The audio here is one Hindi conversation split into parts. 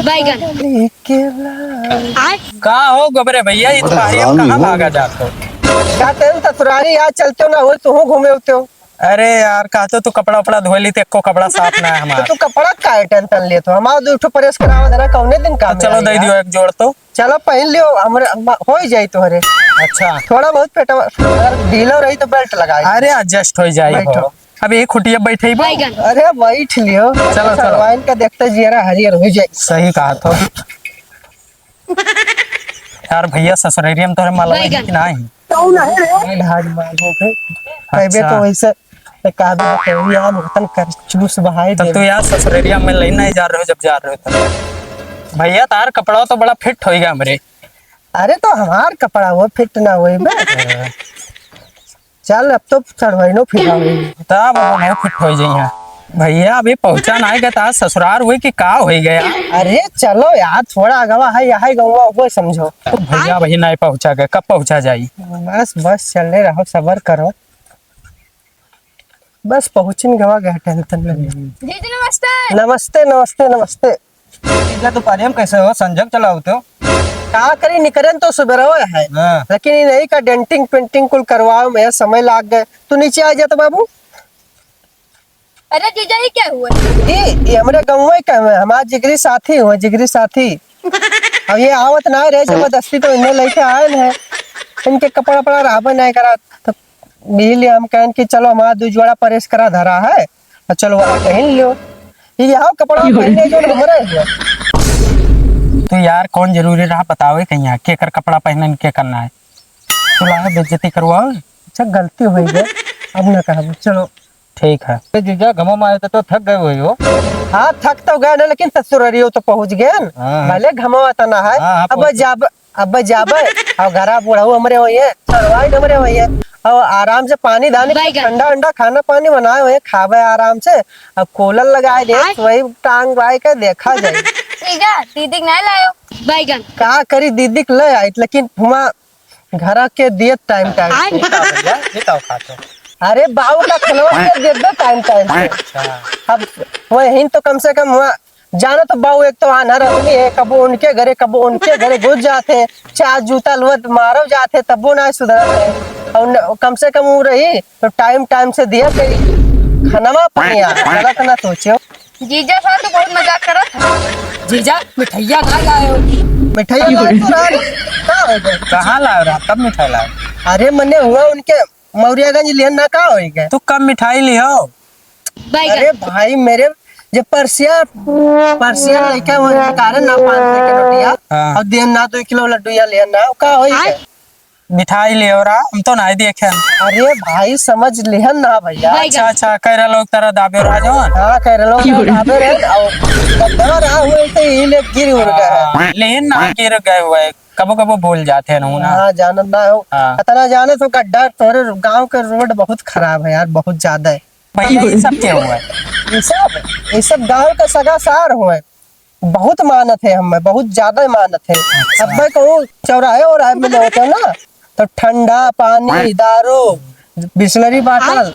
बैगन कहा हो गोबरे भैया, इस बारी हम कहाँ भागा जाते हो? जाते हैं ससुरारी यार, चलते हो ना हो तो घूमे होते हो। अरे यार कहते तो कपड़ा उपड़ा धो ली, एको कपड़ा साफ ना है तो हमारा। तू कपड़ा का टेंशन ले, तो हमारा दूठो प्रेस करावा देना कौने दिन तो काम चलो दे दियो एक जोड़ तो। चलो पहन लियो, हमरे हो ही जाई तोहरे। अच्छा थोड़ा बहुत पेटवा अगर ढीला रही तो बेल्ट लगा। अरे एडजस्ट हो जाए। बैठो। अब एक खुटिया बैठे ही बैगन अरे बैठ लियो। चलो चलो। वाइन का देखते जियरा हरियर हो जाए। सही कहा तो यार भैया ससुरेरिया में तोहरे मालूम है कि नहीं? तो नहीं ढाड मार हो गए कहबे तो वैसे कहा भी यार वतन कर चूस बहाई तब दे। तो यार ससुरेरिया में लेने नहीं जा रहे हो, जब जा रहे हो तो भैया तार कपड़ा तो बड़ा फिट हो गया हमरे। अरे तो हमार कपड़ा वो फिट ना हुई बे। चल अब तो चढ़वाइनो फिट हुई तब नहीं फिट हो जाइए भैया। अभी पहुंचा नहीं गया था ससुराल हुई कि का हो गया? अरे चलो यार थोड़ा अगवा है यहाँ गवा वो समझो। तो भैया वही नहीं पहुंचा गए, कब पहुंचा जाई? बस बस चलने रहो, सबर करो, बस पहुंचने गवा गया, टेंशन नहीं। दीदी नमस्ते। नमस्ते नमस्ते नमस्ते। तो पानी में कैसे हो संजग चलाओ तो? का करी निकरन तो सुबह है लेकिन ये नहीं का डेंटिंग पेंटिंग कुल करवाओ में समय लाग गए। तू नीचे आ जा तो बाबू। अरे जीजा ये क्या हुआ? ये हमारे गाँव का है, हमारा जिगरी साथी हुआ, जिगरी साथी। अब ये आवत ना रहे जबरदस्ती तो इन्हें लेके आए हैं, इनके कपड़ा पड़ा राबा नहीं करा तो मिल हम कहें कि चलो हमारा दो जोड़ा परेश करा धरा है और चलो वहाँ पहन लियो। ये आओ कपड़ा पहनने जो हमारे हुआ। तो यार कौन जरूरी रहा बताओ कहीं के कर कपड़ा पहनने के करना है? तो लाया बेइज्जती करवाओ। अच्छा गलती हो गई, अब ना कहा चलो ठीक है। जीजा गमो में आए तो थक गए हुए हो? हाँ थक तो गए ना, लेकिन ससुरारियो तो पहुंच गए भले घमाता ना है। अब जाबे और घरा बुढ़ाऊ हमारे वही है, चरवाई हमारे वही है, और आराम से पानी दानी ठंडा ठंडा खाना पानी बनाए हुए खावे आराम से। अब कूलर लगाए दे वही टांग बाई के देखा जाए। जीजा दीदी नहीं लायो बैगन। का करी दीदी ले आई, लेकिन हुआ घर के दिए टाइम टाइम। अरे बाबू का खनवा दे दे टाइम टाइम से। अब वही तो कम से कम हुआ जाना तो बाबू एक तो आना रही है, कबो उनके घरे कबो उनके घरे घुस जाते, चार जूता लुत मारो जाते तब वो ना सुधरते। और कम से कम वो रही तो टाइम टाइम से दिया करी खनवा पनिया गलत ना सोचो। जीजा साहब तो बहुत मजाक करत। जीजा मिठाइया खा लाए हो? मिठाइया कहाँ लाए रहा? कब मिठाई लाए? अरे मने हुआ उनके मौरियागंज लिहन ना का होएगा। तू कब मिठाई लियो? अरे भाई मेरे जब परसिया लड़का वो कारण ना 500 के रोटिया और देन ना 2 किलो लड्डू या लेन ना का होएगा। मिठाई लियो रहा हम तो नहीं देखे। अरे भाई समझ लिहन ना भैया। अच्छा अच्छा कह रहे लोग तेरा दाबे राजन। हाँ कह रहे लोग दाबे रहे और दवा रहा हुए तो ये ले गिर उड़ गया। लेकिन ना गिर गए हुए कबो कबो भूल जाते हैं ना। हाँ जानत ना हो इतना जाने तो गड्ढा तोरे गांव के रोड बहुत खराब है यार, बहुत ज्यादा है भैया। ये सब क्या हुआ है? ये सब गांव का सगा सार हुआ, बहुत मानत है हमें, बहुत ज्यादा मानत है। अब मैं कहूँ चौराहे और मिले होते हैं ना तो ठंडा पानी दारू बिस्लरी बाटल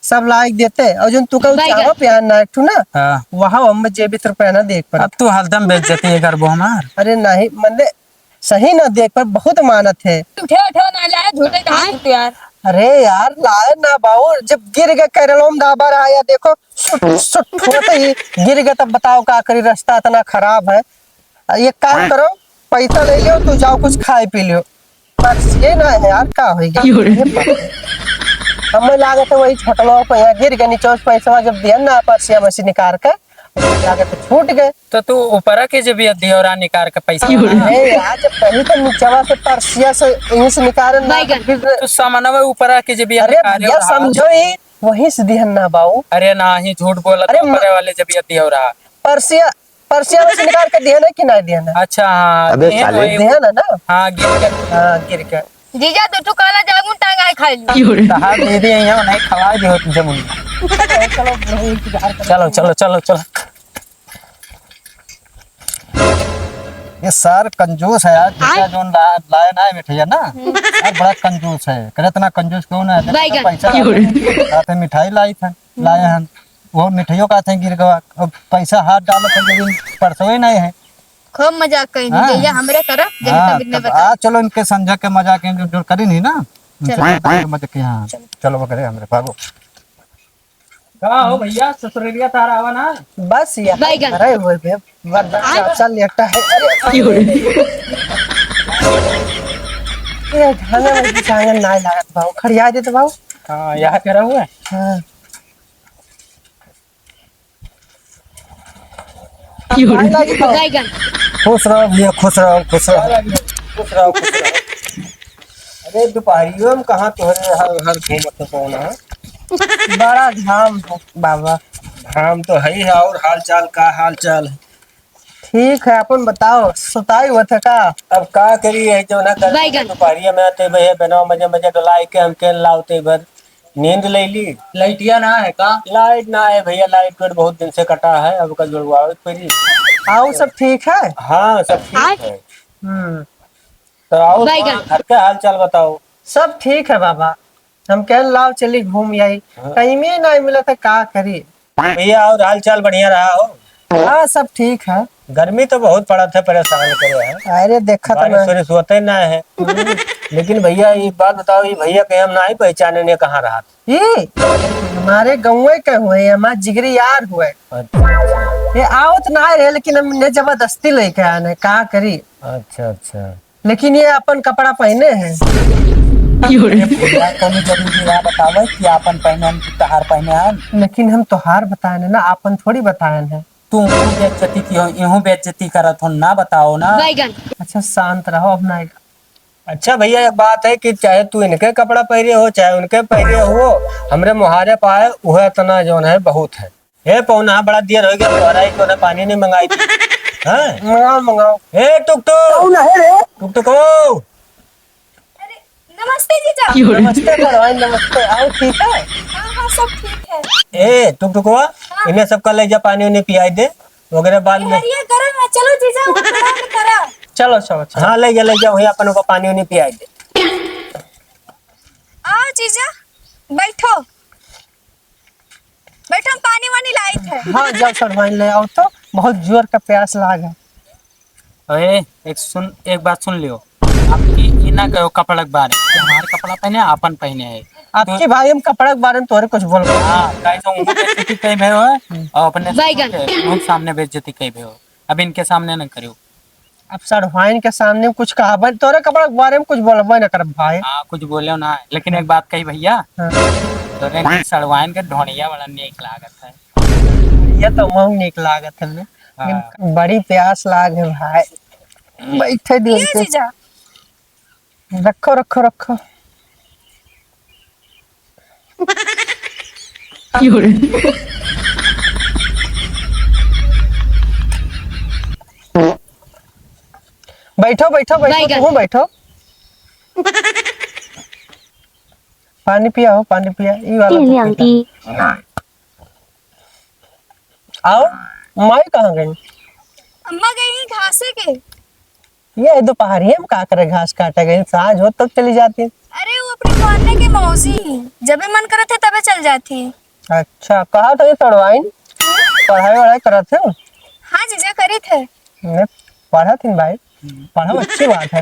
सब लाइक देते, और जो तू चाहो प्यार ना एक ना वहाँ हम जेबी रुपया ना देख पर। अब तू हरदम बेइज्जती है करबो हमार। अरे नहीं मतलब सही ना देख पर, बहुत मानत है। उठे उठे ना लाए झूठे कहां यार। अरे यार लाए ना बाबू, जब गिर गए कैरलोम दाबा रहा या देखो होते ही गिर गए तब बताओ का करी, रास्ता इतना खराब है। ये काम करो पैसा ले लियो तू जाओ कुछ खाए पी लियो, बस ये ना है यार का होगा। हमें लागत है वही छोटलो पे यहाँ गिर गए नीचे पैसा जब दिया ना परसिया मसी निकाल कर लागत छूट गए। तो तू ऊपर के जब दियोरा निकाल के पैसा यार जब कहीं तो नीचवा से परसिया से यहीं से निकाल तो सामानवा ऊपर के जब अरे समझो ही वही से दिहन ना बाबू। अरे ना ही झूठ बोला। अरे ऊपर वाले जब दियोरा परसिया से निकाल के दिया ना कि नहीं दिया ना। अच्छा हाँ दिया ना। हाँ गिर के जीजा तो काला जामुन टांग आए खा ली। कहा दीदी यहाँ नहीं खवा दे जमुन। चलो चलो चलो चलो। ये सर कंजूस है यार, जो लाया ना है मिठाइया ना यार बड़ा कंजूस है। करे इतना कंजूस क्यों है? पैसा मिठाई लाई था लाए हैं वो मिठाइयों का थे गिर गवा, अब पैसा हाथ डालो परसों ही नहीं है खूब मजाक करी हाँ। भैया हमरे तरफ जब हाँ, तक ने तब बता चलो इनके समझा के मजाक जो करी नहीं ना उनसे चलो। समझा के मजाक के, हाँ चलो वो करे हमरे भागो। का हो भैया ससुरेलिया तारा आवा ना। बस यार बैगन। अरे वो बे वरना चल एकटा है। ये खाने में कुछ आंगन ना लागत भाव खड़िया दे तो भाव। हाँ यहाँ करा हुआ है। हाँ बैगन। खुश रहो भैया, खुश रहो, खुश रहो, खुश रहो, खुश रहो। अरे दोपहरियों में कहाँ तुम्हारे हर हर घूमत कौन है? बड़ा धाम है बाबा। हम तो है ही है। और हाल चाल का हाल चाल है? ठीक है अपन बताओ सुताई हुआ था का। अब का करी है जो ना कर बैगन। दोपहरिया में आते भैया बिना मजे मजे डोलाई के हम के लाते भर नींद ले ली। लाइटिया ना है का। लाइट ना है भैया, लाइट वेट बहुत दिन से कटा है, अब कल जुड़वाओ पड़ी। आओ सब ठीक है। हाँ सब ठीक है। तो आओ बैगन। घर के हाल चाल बताओ। सब ठीक है बाबा। हम कह लाओ चली घूम आई कहीं में नहीं मिला था का करी। भैया और हाल चाल बढ़िया रहा हो? हाँ सब ठीक है। गर्मी तो बहुत पड़ा था, परेशान करे है। अरे देखा तो बारिश मैं वारिश होता ही ना है। लेकिन भैया ये बात बताओ, ये भैया के हम ना ही पहचाने ने कहाँ रहा था? ये हमारे गाँव के हुए हमारे जिगरी यार हुए। ये आवत ना रहे लेकिन हमने जबरदस्ती लेके आने का करी। अच्छा अच्छा। लेकिन ये अपन कपड़ा पहने हैं। भैया कौन जरूरी रहा बतावे कि आपन पहने हम कि तहार पहने हम। लेकिन हम तोहार बताए ना अपन थोड़ी बताए हैं। तू बेइज्जती की हो, यूं बेइज्जती करत हो ना बताओ ना। बैगन। अच्छा शांत रहो अब ना। अच्छा भैया एक बात है कि चाहे तू इनके कपड़ा पहरे हो चाहे उनके पहरे हो, हमरे मुहारे पाए वह इतना जो है बहुत है। हे पौना बड़ा देर हो गया, तुम्हारा ही तो पानी नहीं मंगाई थी। हाँ? मंगाओ मंगाओ। हे टुक टुक टुक टुक ओ। नमस्ते जीजा। नमस्ते करवाई नमस्ते। आओ ठीक है। हाँ हाँ सब ठीक है। ए टुक टुक इन्हें सबका ले जा, पानी उन्हें पियाई दे वगैरह बाद में। हरिया गरम है चलो जीजा वो प्रणाम करा। चलो चलो चलो। हाँ ले जा वही अपन को पानी उन्हें पियाई दे। आओ जीजा बैठो बैठो हम पानी वानी लाई थे। हाँ जाओ सरवाइन ले आओ तो बहुत जोर का प्यास लागा। अरे एक बात सुन लियो। आपकी ये ना कहो कपड़ा के बारे कि हमारे कपड़ा पहने आपन पहने है। आपके भाई हम कपड़ा के बारे में तोरे कुछ बोल रहे हाँ कैसे उनको बेइज्जती कई भे हो और अपने बैगन। उन सामने बेइज्जती कई भे हो। अब इनके सामने न करियो। अब सरवाइन के सामने कुछ कहा तोरे कपड़ा के बारे में कुछ बोलबे ना कर भाई। हाँ कुछ बोले ना, लेकिन एक बात कही भैया, हाँ। तो सड़वाइन के ढोनिया बड़ा नीक लागत है। ये तो बहुत निक लागत है। लेकिन बड़ी प्यास लाग है भाई। बैठे दिन से जीजा रखो रखो रखो। बैठो बैठो बैठो बैगन। तुम बैठो। पानी पिया हो पानी पिया ई वाला तो पीता। आओ माई कहाँ गई? अम्मा गई घासे के। ये दोपहरिए में का करे घास काटे गई, साँझ हो तब चली जाती। अरे वो अपने मोहल्ले की मौसी जब भी मन करे थे तबे चल जाती। अच्छा कहा था ये सड़वाइन पढ़ाई वढ़ाई करा थे? हाँ जीजा करी थे। मैं पढ़ा थी भाई। पढ़ो अच्छी बात है।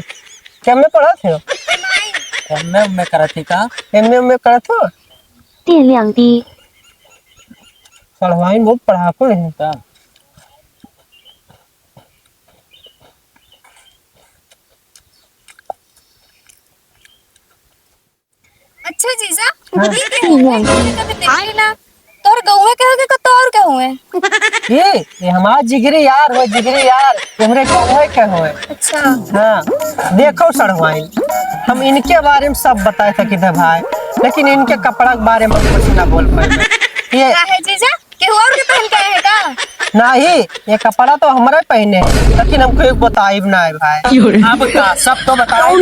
क्या मैं पढ़ा थे? मैं करा थी का एमए करा था। 电量低， सड़वाइन बहुत पढ़ाकू है। का? अच्छा जीजा ये क्या हुआ? कभी देखी ना तोर गौवे के होगे का तोर के हुए। ये हमारा जिगरी यार हो, जिगरी यार हमरे कौवे के हो। अच्छा हाँ देखो सड़वाइन हम इनके बारे में सब बताए सके थे भाई, लेकिन इनके कपड़ा के बारे में कुछ ना बोल पाए। ये क्या है जीजा के और के पहन के आए हैं का? नहीं ये कपड़ा तो हमारे पहने हैं, लेकिन हमको एक बताई ना है भाई। अब का सब तो बताओ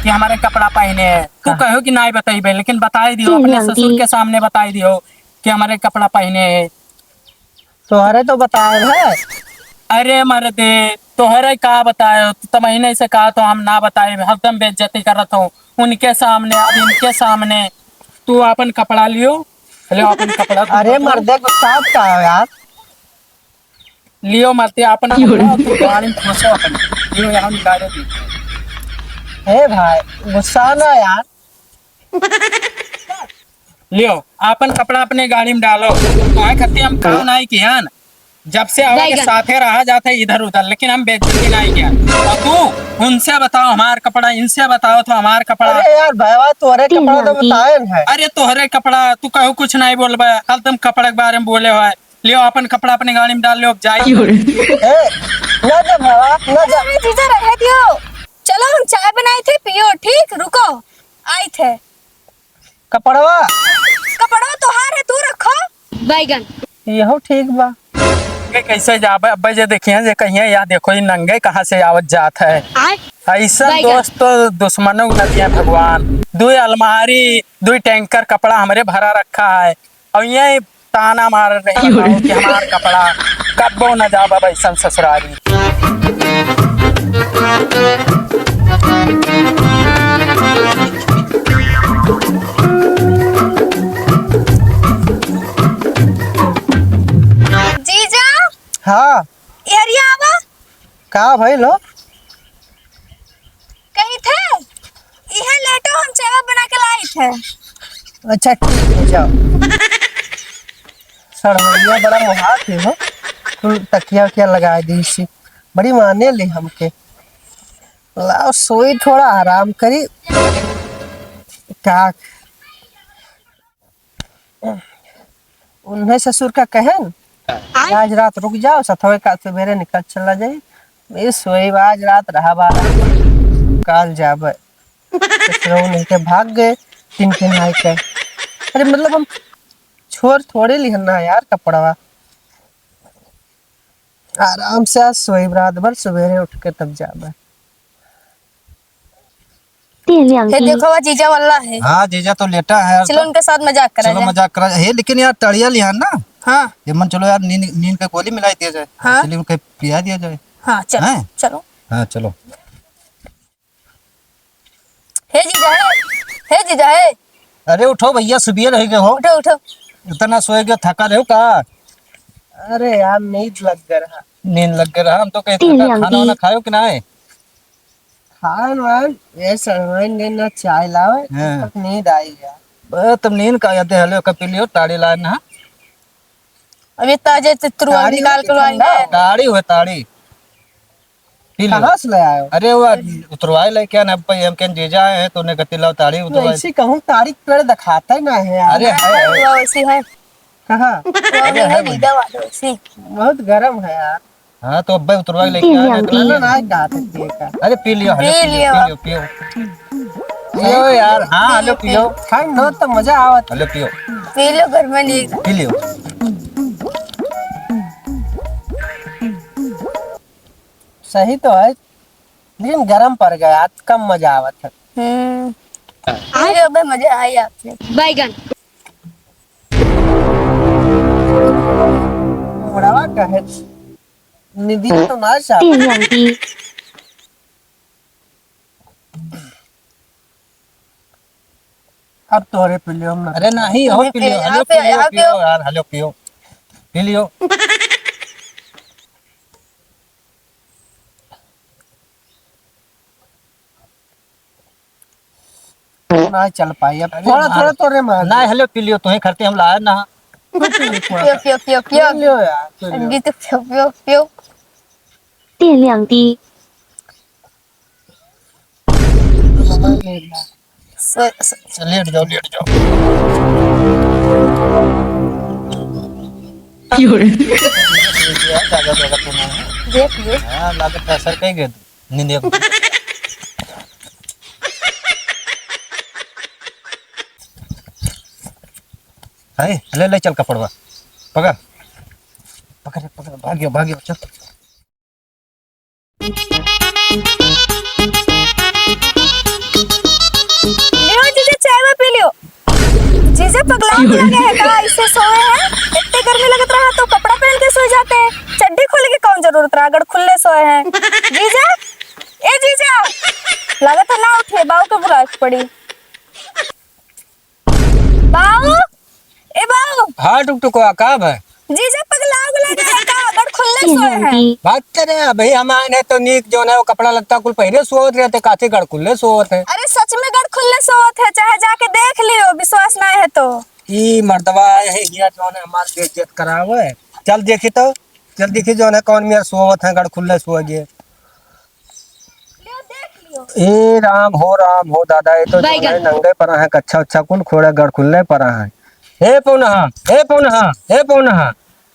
कि हमारे कपड़ा पहने हैं। तू कहो कि नहीं बताइबे, लेकिन बताई दियो अपने ससुर के सामने बताई दियो कि हमारे कपड़ा पहने है। तोहरे तो बताए है। अरे मर्दे तोहरे का बताए तो महीने से कहा तो हम ना बताए, हरदम बेइज्जती करत हो उनके सामने अब इनके सामने। तू अपन कपड़ा लियो, ले अपन कपड़ा। अरे मर्दे को साथ का है यार। लियो मत अपन कपड़ा तो गाड़ी में फंसो अपन लियो यहाँ गाड़ी दी हे भाई गुस्सा ना यार। लियो अपन कपड़ा अपने गाड़ी में डालो आए खत्ते हम काम नहीं किया ना जब से आवाज के साथे रहा जाते इधर उधर लेकिन हम बेइज्जती नहीं किया और तू उनसे बताओ हमार कपड़ा इनसे बताओ तो हमार कपड़ा अरे यार भाई तोरे कपड़ा तो बताए है। अरे तोहरे कपड़ा तू कहो कुछ नहीं बोल कल तुम कपड़े के बारे में बोले हो लियो अपन कपड़ा अपने गाड़ी में डाल लो जाइए ना जा भावा ना जा। अरे जीजा रह दियो, चलो हम चाय बनाए थे पियो, ठीक रुको आए थे। कपड़वा कपड़ा तोहार है तू रखो। बैगन यहो ठीक बा। कैसे जाबे अब्बा जे देखिए जे कहिए या देखो ये नंगे कहाँ से आवत जात है ऐसा दोस्त तो दुश्मनों नदिया भगवान। दो अलमारी 2 टैंकर कपड़ा हमारे भरा रखा है और ये ताना मार रही है कि हमारा कपड़ा कब्बो न जा बाबा ऐसा ससुरारी। जीजा हाँ यार ये आवा का भाई लो कहीं थे यह लेटो हम चाय बना के लाए थे। अच्छा ठीक है जाओ। सड़वैया बड़ा मुहा थे हो तू तकिया वकिया लगा दी सी बड़ी माने ली हमके। लाओ सोई थोड़ा आराम करी का उन्हें ससुर का कहन आज रात रुक जाओ सथवे का सवेरे निकल चला जाए। मेरी सोई आज रात रहा बारा काल जाबे नहीं के भाग गए 3 आई के। अरे मतलब हम छोड़ थोड़े लिहना यार कपड़वा आराम से आज सोई रात भर सवेरे उठ के तब जाबे। ये देखो वो जीजा वाला है। हाँ जीजा तो लेटा है यार। चलो उनके साथ मजाक करा चलो जाए। मजाक करा है लेकिन यार तड़िया लिया ना। हाँ ये मन चलो यार नींद नींद का गोली मिलाई दिया जाए। हाँ? चलिए उनके पिया दिया जाए। हाँ चलो हैं? चलो। हाँ चलो। हे जीजा हे जीजा है। अरे उठो भैया सुबह रह गए हो उठो उठो। इतना सोए गए थका रहे हो का। अरे यार नींद लग गया। नींद लग गया हम तो कहते खाना वाना खाओ कि ना है। खान वान ये सरवाइन ने ना चाय लावे हाँ। तक नींद आई यार। तुम नींद का याद हलो का पी लियो ताड़ी लाए ना। अभी ताजे चित्रू ताड़ी निकाल कर ठंडा। लाएंगे। ताड़ी हुए ताड़ी पी लियो। कहाँ से ले आए हो? अरे वो उतरवाए ले क्या ना भाई हम कहीं जीजा आए हैं तो उन्हें गति लाओ ताड़ी उतरवाए। ऐसी कहूँ तारीख पेड़ दिखाता ही ना है यार। अरे है वो वैसी है कहाँ वो है नीदा वाला वैसी। बहुत गर्म है यार। हाँ तो अब्बा उतरवाए लेके आए हैं तो। ना ना कहा सकती है का। अरे पी लियो हलो, पी लियो। पियो पियो पियो यार। हाँ हलो पियो ठंड हो तो मजा आवत। हलो पियो पी लो घर में नहीं। पी लियो। सही तो है लेकिन गर्म पड़ गया आज कम मजा आवत है। अरे अबे मजा आई आपने। बैगन बड़वा कहे निधि तो ना चाहती। अब तोरे पी लियो हम ना। अरे नहीं हो पी लियो यहाँ हलो पे- पियो यहाँ पियो यार हलो पियो पी लियो। ना चल पाई अब थोड़ा थोड़ा तोरे मार ना हलो पी लियो तुम्हें खरते हम लाए ना। पियो पियो पियो पियो लियो यार पी लियो। अंगी तो पियो पियो पियो। 电量低， लेट जाओ लेट जाओ। 有人 जागा जागा तुम्हें ये पियो। हाँ लागत पैसा कहीं गए नींद है ले ले चल कपड़वा पकड़ पकड़ पकड़ भागियो भागियो चल। लियो जीजा चाय में पी लियो। जीजा पगला लगे है का इससे सोए हैं। इतने गर्मी लगत रहा तो कपड़ा पहन के सो जाते हैं। चड्डी खोलने की कौन जरूरत रहा अगर खुले सोए हैं। जीजा ए जीजा लागत है ना उठे बाऊ को बुला पड़ी। बाऊ ए बाऊ हाँ टुक टुक का है जीजा पगला लगे है का अगर खुले खुले 电 सोए 量 हैं। 低， बात करे भाई हम आए हैं तो नीक जो है वो कपड़ा लगता कुल पहले सोवत रहते काथे गड़ खुले सोवत है। अरे सच में गड़ खुले सोत है, चाहे जाके देख लियो, विश्वास ना है तो। ई मर्दवा आए है ये जो है हमारे बेइज्जत करावे। चल देखी तो, चल देखी जो है कौन मेरा सोवत है गड़ खुले सोए गए। लियो देख लियो। ए राम हो दादा, ये तो जो है नंगे परा है, कच्चा अच्छा कुल खोड़ा गड़ खुले परा है। हे पौनहा, हे पौनहा, हे पौनहा,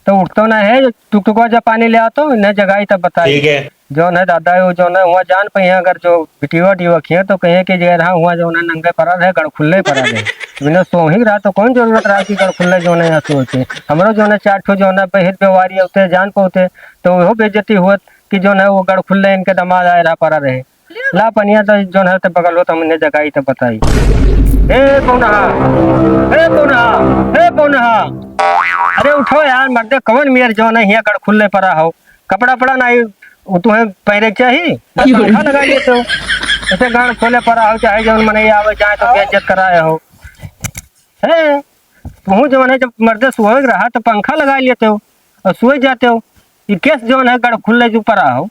तो उठतो ना है टुक टुकवा जब पानी ले आतो न जगाई तब बताई। ठीक है जो है दादा वो जो है हुआ जान पे अगर जो बिटिवा टिवा किए तो कहे कि जे रहा हुआ जो है नंगे परा है गड़ खुले परा है। बिना सो ही रहा तो कौन जरूरत रहा कि गड़ खुले जो है सोचे। हमरो जो है चार ठो जो है बहित व्यवहारी होते जान पौते तो वो बेइज्जती हुआ कि जो है वो गड़ खुले इनके दमाद आए रहा परा रहे। ला पनिया तो जो है तो बगल हो तो हमने जगाई तो बताई। हे पौनहा, हे पौनहा, हे पौनहा, अरे उठो यार मर्दे, कौन मेर जो है यहाँ गड़ खुले परा हो, कपड़ा पड़ा नहीं वो तो है पहले चाहिए पंखा लगा लिए तो ऐसे गड़ खोले परा हो, चाहे जो मन आवे जाए तो बेइज्जत कराए हो। है तू जो है जब मर्दे सोए रहा तो पंखा लगा लेते हो और सोए जाते हो, ये केस जो है गड़ खुले जो परा हो।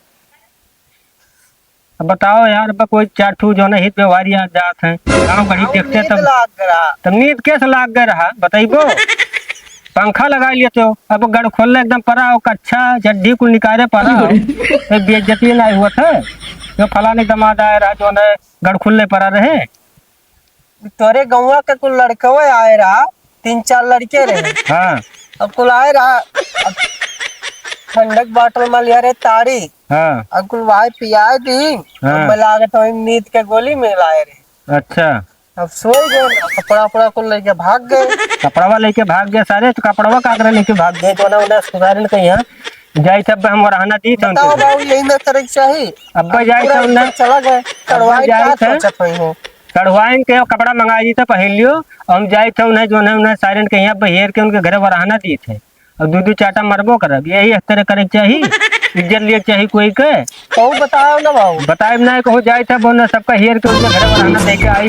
अब बताओ यार, अब कोई चार ठू जो है हित व्यवहारी जात है गाँव घड़ी देखते तब नींद कैसे लाग गया रहा बताइबो। पंखा लगा लेते हो, अब गड़ खोल एकदम परा हो, कच्छा चड्डी कुल निकाले परा हो, तो बेइज्जती नहीं हुआ था जो फलाने दमाद आए रहा जो है गड़ खुले परा रहे। तोरे गौवा के कुल लड़के आए रहा, 3-4 लड़के रहे। हाँ अब कुल आए रहा, अब ठंडक बाटल में लिया रे ताड़ी, हाँ अब कुल भाई पियाए दी, हाँ। मिला के तो नींद के गोली मिलाए रे। अच्छा अब सोए गए, कपड़ा उपड़ा कुल लेके भाग गए। कपड़वा लेके भाग गया सारे, तो कपड़वा कागरा लेके भाग गए तो ना उन्हें सुधारन के यहाँ जाई तब हम रहना दी थे बताओ उनके। बाबू यही में तरह चाहिए। अब्बा जाई पूरा थे उन्हें चला गए, कड़वाई जाए का थे। सोचत हुई हूँ। कढ़वाइन के कपड़ा मंगा दी था पहलियो, हम जाए थे उन्हें जो है उन्हें सायरन के यहाँ बहेर के उनके घर रहना दिए थे और दू चाटा मरबो करब, यही तरह करे चाहिए, इज्जत लिए चाहिए कोई के। तो बताओ ना बाबू। बताए नहीं कहूँ जाए था बोलना सबका हेर के उनके घर रहना दे के आई।